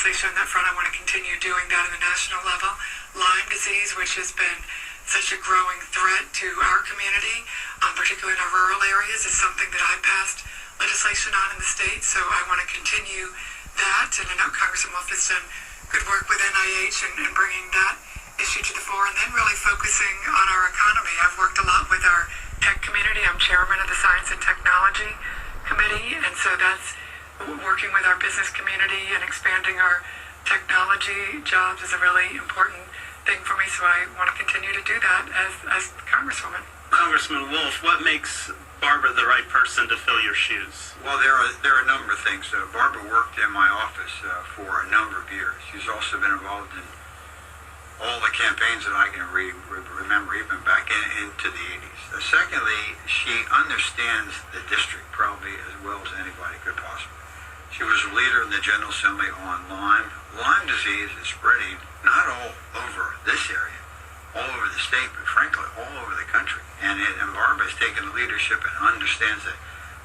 legislation on that front. I want to continue doing that at the national level. Lyme disease, which has been such a growing threat to our community, particularly in our rural areas, is something that I passed legislation on in the state. So I want to continue that. And I know Congressman Wolf has done good work with NIH and bringing that issue to the fore, and then really focusing on our economy. I've worked a lot with our tech community. I'm chairman of the Science and Technology Committee, and so that's working with our business community and expanding our technology jobs is a really important thing for me, so I want to continue to do that as Congresswoman. Congressman Wolf, what makes Barbara the right person to fill your shoes? Well, there are a number of things. Barbara worked in my office for a number of years. She's also been involved in all the campaigns that I can remember, even back into the 80s. Secondly, she understands the district probably as well as anybody could possibly. She was a leader in the General Assembly on Lyme. Lyme disease is spreading not all over this area, all over the state, but frankly, all over the country. And Barbara has taken the leadership and understands it.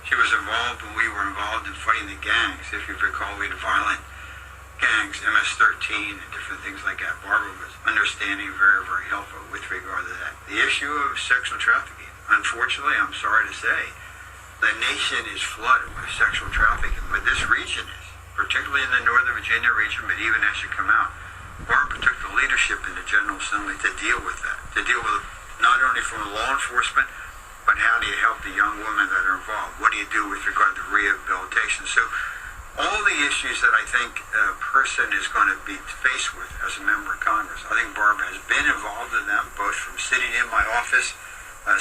She was involved when we were involved in fighting the gangs. If you recall, we had violent gangs, MS-13, and different things like that. Barbara was understanding, very, very helpful with regard to that. The issue of sexual trafficking, unfortunately, I'm sorry to say, the nation is flooded with sexual trafficking, but this region is, particularly in the Northern Virginia region, but even as you come out. Barbara took the leadership in the General Assembly to deal with that, to deal with not only from law enforcement, but how do you help the young women that are involved? What do you do with regard to rehabilitation? So all the issues that I think a person is going to be faced with as a member of Congress, I think Barbara has been involved in them, both from sitting in my office,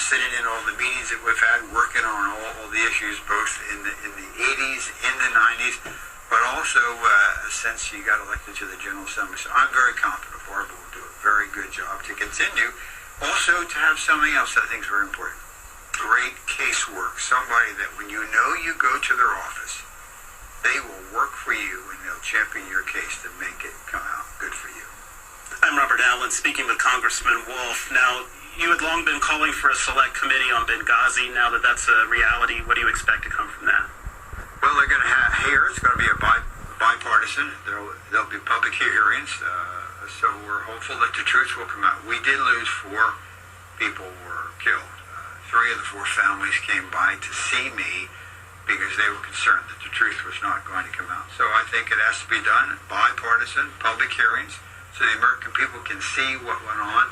sitting in all the meetings that we've had, working on all the issues, both in the 80s, in the 90s, but also since she got elected to the General Assembly. So I'm very confident Barbara will do a very good job to continue. Also to have something else that I think is very important. Great casework. Somebody that when you know you go to their office, they will work for you and they'll champion your case to make it come out good for you. I'm Robert Allen, speaking with Congressman Wolf. Now, you had long been calling for a select committee on Benghazi. Now that that's a reality, what do you expect to come from that? Well, they're going to have here. It's going to be a bipartisan. There'll be public hearings. So we're hopeful that the truth will come out. We did lose 4 people were killed. 3 of the 4 families came by to see me because they were concerned that the truth was not going to come out. So I think it has to be done bipartisan, public hearings, so the American people can see what went on,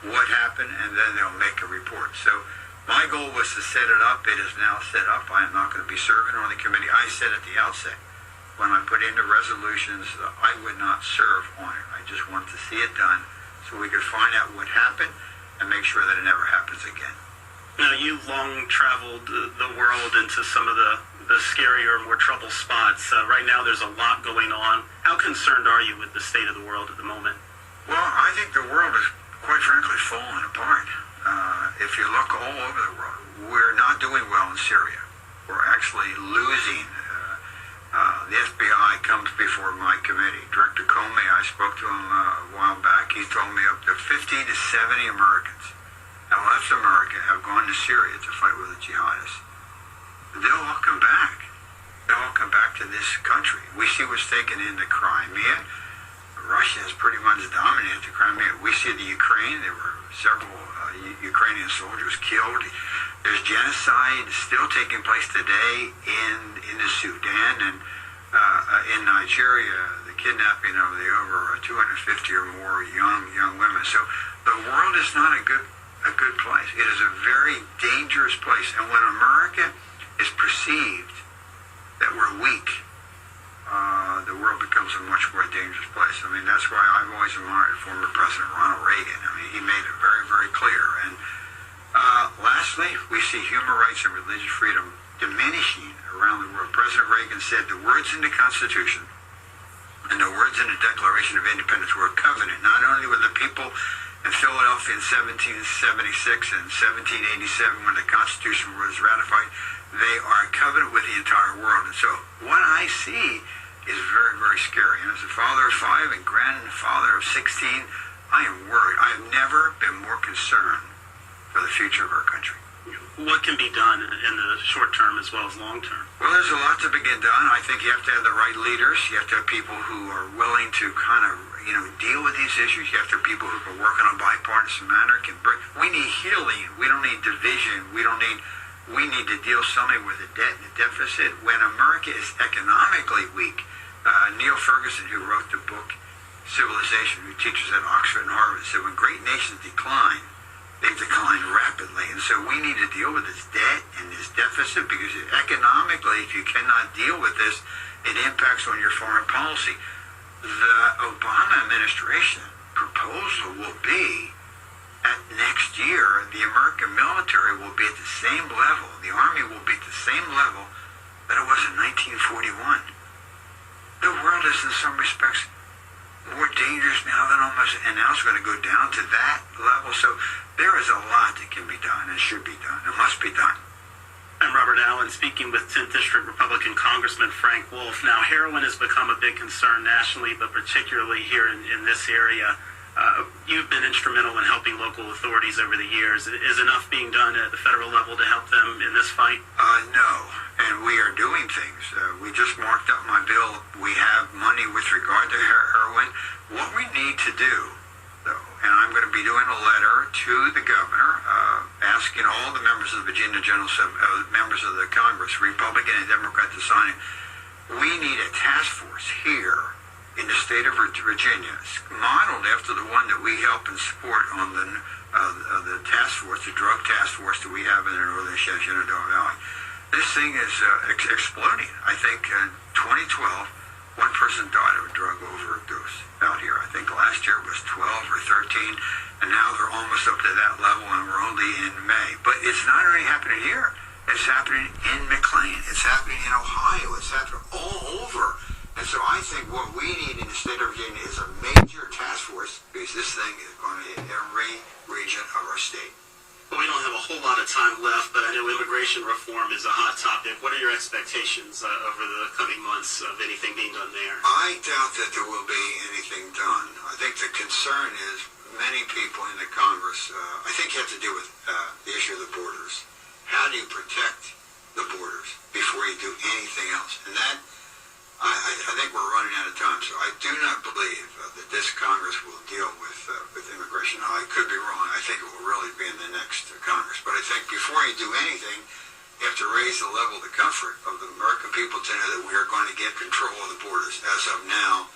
what happened, and then they'll make a report. So my goal was to set it up. It is now set up. I am not going to be serving on the committee. I said at the outset, when I put in the resolutions, that I would not serve on it. I just want to see it done so we could find out what happened and make sure that it never happens again. Now, you've long traveled the world into some of the scarier, more troubled spots. Right now, there's a lot going on. How concerned are you with the state of the world at the moment? Well, I think the world is, quite frankly, falling apart. If you look all over the world, we're not doing well in Syria. We're actually losing. The FBI comes before my committee. Director Comey, I spoke to him a while back. He told me up to 50 to 70 Americans that left America have gone to Syria to fight with the jihadists. They'll all come back. They'll all come back to this country. We see what's taken into Crimea. Russia has pretty much dominated the Crimea. We see the Ukraine. There were several Ukrainian soldiers killed. There's genocide still taking place today in the Sudan and in Nigeria. The kidnapping of the over 250 or more young women. So the world is not a good place. It is a very dangerous place. And when America is perceived that we're weak, the world becomes a much more dangerous place. I mean, that's why I've always admired former President Ronald Reagan. I mean, he made it very, very clear. And lastly, we see human rights and religious freedom diminishing around the world. President Reagan said the words in the Constitution and the words in the Declaration of Independence were a covenant, not only with the people in Philadelphia in 1776 and 1787 when the Constitution was ratified, they are a covenant with the entire world. And so what I see is very, very scary. And as a father of 5 and grandfather of 16, I am worried. I have never been more concerned for the future of our country. What can be done in the short term as well as long term? Well, there's a lot to be done. I think you have to have the right leaders. You have to have people who are willing to kind of, deal with these issues. You have to have people who can work in a bipartisan manner. We need healing. We don't need division. We need to deal solely with the debt and the deficit. When America is economically weak, Neil Ferguson, who wrote the book Civilization, who teaches at Oxford and Harvard, said when great nations decline, they decline rapidly. And so we need to deal with this debt and this deficit, because economically, if you cannot deal with this, it impacts on your foreign policy. The Obama administration proposal will be at next year, the American military will be at the same level, the Army will be at the same level that it was in 1941. The world is in some respects more dangerous now than almost, and now it's going to go down to that level. So there is a lot that can be done and should be done and must be done. I'm Robert Allen, speaking with 10th District Republican Congressman Frank Wolf. Now, heroin has become a big concern nationally, but particularly here in this area. You've been instrumental in helping local authorities over the years. Is enough being done at the federal level to help them in this fight? No, and we are doing things. We just marked up my bill. We have money with regard to heroin. What we need to do, though, and I'm going to be doing a letter to the governor asking all the members of the Virginia General members of the Congress, Republican and Democrat, to sign it. We need a task force here in the state of Virginia, modeled after the one that we help and support on the task force, the drug task force that we have in the northern Shenandoah Valley. This thing is exploding. I think in 2012, one person died of a drug overdose out here. I think last year it was 12 or 13, and now they're almost up to that level, and we're only in May. But it's not only happening here. It's happening in McLean. It's happening in Ohio. It's happening all over. And so I think what we need in the state of Virginia is a major task force, because this thing is going to hit every region of our state. Well, we don't have a whole lot of time left, but I know immigration reform is a hot topic. What are your expectations over the coming months of anything being done there? I doubt that there will be anything done. I think the concern is many people in the Congress, I think you have to deal with the issue of the borders. How do you protect the borders before you do anything else? And that, I think we're running out of time. So I do not believe that this Congress will deal with immigration. I could be wrong. I think it will really be in the next Congress. But I think before you do anything, you have to raise the level of the comfort of the American people to know that we are going to get control of the borders. As of now,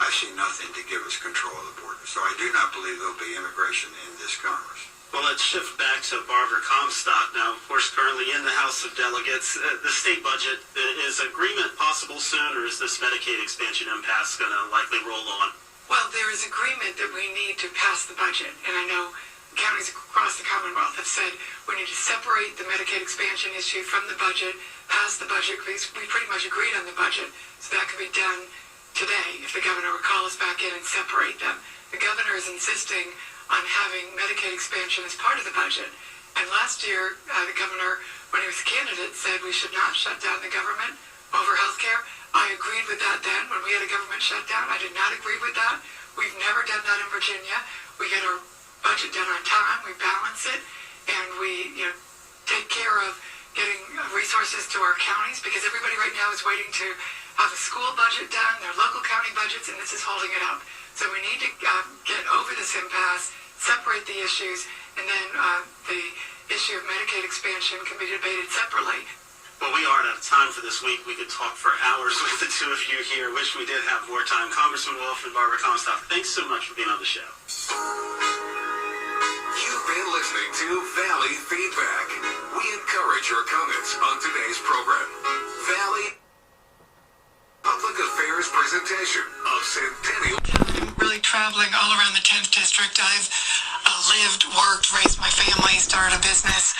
I see nothing to give us control of the borders. So I do not believe there will be immigration in this Congress. Well, let's shift back to Barbara Comstock. Now, of course, currently in the House of Delegates, the state budget, is agreement possible soon, or is this Medicaid expansion impasse going to likely roll on? Well, there is agreement that we need to pass the budget, and I know counties across the Commonwealth have said we need to separate the Medicaid expansion issue from the budget, pass the budget, because we pretty much agreed on the budget, so that could be done today if the governor would call us back in and separate them. The governor is insisting on having Medicaid expansion as part of the budget, and last year the governor, when he was a candidate, said we should not shut down the government over health care. I agreed with that then when we had a government shutdown. I did not agree with that. We've never done that in Virginia. We get our budget done on time, we balance it, and we take care of getting resources to our counties, because everybody right now is waiting to have a school budget done, their local county budgets, and this is holding it up. So we need to get over this impasse, separate the issues, and then the issue of Medicaid expansion can be debated separately. Well, we are out of time for this week. We could talk for hours with the two of you here. Wish we did have more time. Congressman Wolf and Barbara Comstock, thanks so much for being on the show. You've been listening to Valley Feedback. We encourage your comments on today's program. Valley Public Affairs presentation of Centennial. Really traveling all around the 10th District. I've lived, worked, raised my family, started a business,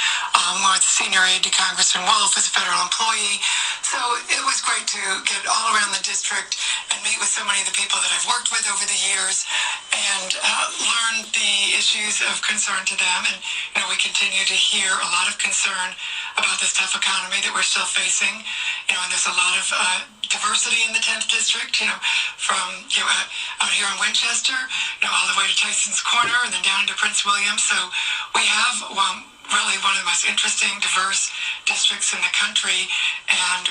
was senior aide to Congressman Wolf as a federal employee. So it was great to get all around the district and meet with so many of the people that I've worked with over the years and learn the issues of concern to them. And, we continue to hear a lot of concern about this tough economy that we're still facing. And there's a lot of diversity in the 10th District, from out here in Winchester, all the way to Tyson's Corner and then down to Prince William. So we have really one of the most interesting, diverse districts in the country, and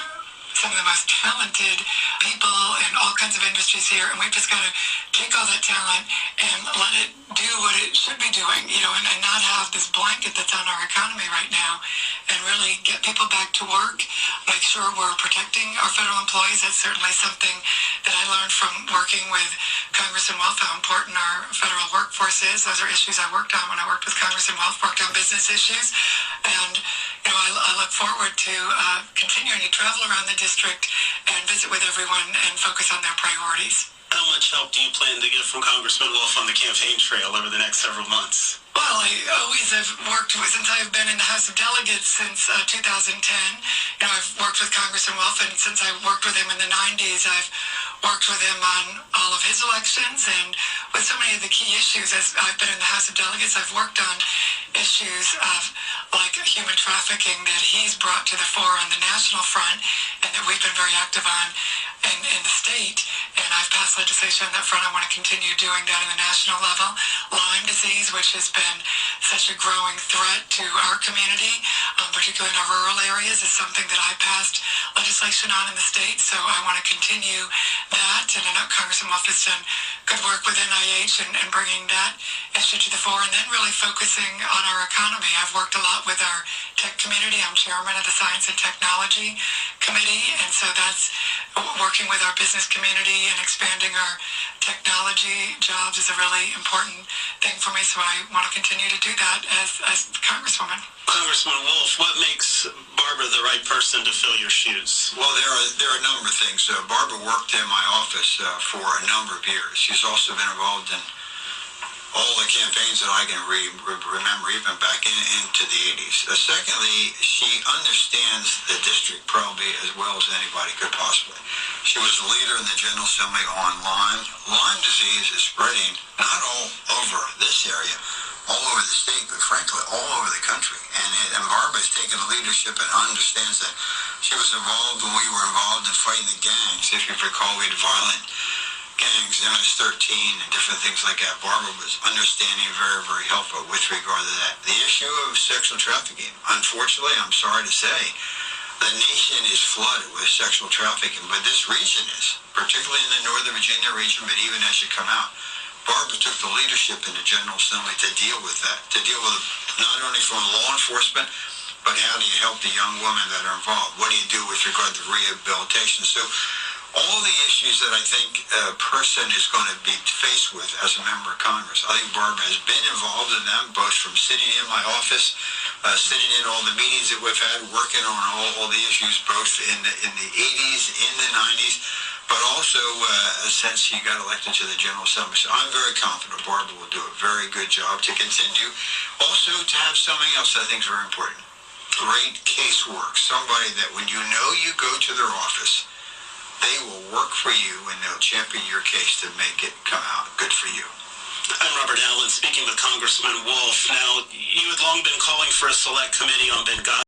some of the most talented people in all kinds of industries here, and we've just got to take all that talent and let it do what it should be doing, and not have this blanket that's on our economy right now, and really get people back to work, make sure we're protecting our federal employees. That's certainly something that I learned from working with Congressman Wolf, how important our federal workforce is. Those are issues I worked on when I worked with Congressman Wolf, worked on business issues, and I look forward to continuing to travel around the district and visit with everyone and focus on their priorities. How much help do you plan to get from Congressman Wolf on the campaign trail over the next several months? Well, I always have worked with, since I've been in the House of Delegates since 2010. I've worked with Congressman Wolf, and since I worked with him in the 90s, I've worked with him on all of his elections and with so many of the key issues. As I've been in the House of Delegates, I've worked on issues of like human trafficking that he's brought to the fore on the national front and that we've been very active on in the state. And I've passed legislation on that front. I want to continue doing that in the national level. Lyme disease, which has been such a growing threat to our community, particularly in our rural areas, is something that I passed legislation on in the state. So I want to continue that. And I know Congressman Wolf has done good work with NIH and bringing that issue to the fore, and then really focusing on our economy. I've worked a lot with our tech community. I'm chairman of the Science and Technology Committee, and so that's working with our business community and expanding our technology jobs is a really important thing for me, so I want to continue to do that as Congresswoman. Congressman Wolf, what makes Barbara the right person to fill your shoes? Well, there are a number of things. Barbara worked in my office for a number of years. She's also been involved in all the campaigns that I can remember, even back into the 80s. Secondly, she understands the district probably as well as anybody could possibly. She was the leader in the General Assembly on Lyme. Lyme disease is spreading not all over this area, all over the state, but frankly, all over the country. And Barbara has taken the leadership and understands that. She was involved when we were involved in fighting the gangs. If you recall, we had violent gangs, MS-13, and different things like that. Barbara was understanding, very, very helpful with regard to that. The issue of sexual trafficking, unfortunately, I'm sorry to say, the nation is flooded with sexual trafficking, but this region is, particularly in the Northern Virginia region, but even as you come out. Barbara took the leadership in the General Assembly to deal with that, to deal with not only from law enforcement, but how do you help the young women that are involved? What do you do with regard to rehabilitation? So all the issues that I think a person is going to be faced with as a member of Congress, I think Barbara has been involved in them, both from sitting in my office, sitting in all the meetings that we've had, working on all the issues, both in the 80s, in the 90s, but also since she got elected to the General Assembly. So I'm very confident Barbara will do a very good job to continue. Also to have something else I think is very important. Great casework. Somebody that when you know you go to their office, they will work for you and they'll champion your case to make it come out good for you. I'm Robert Allen, speaking with Congressman Wolf. Now, you had long been calling for a select committee on Benghazi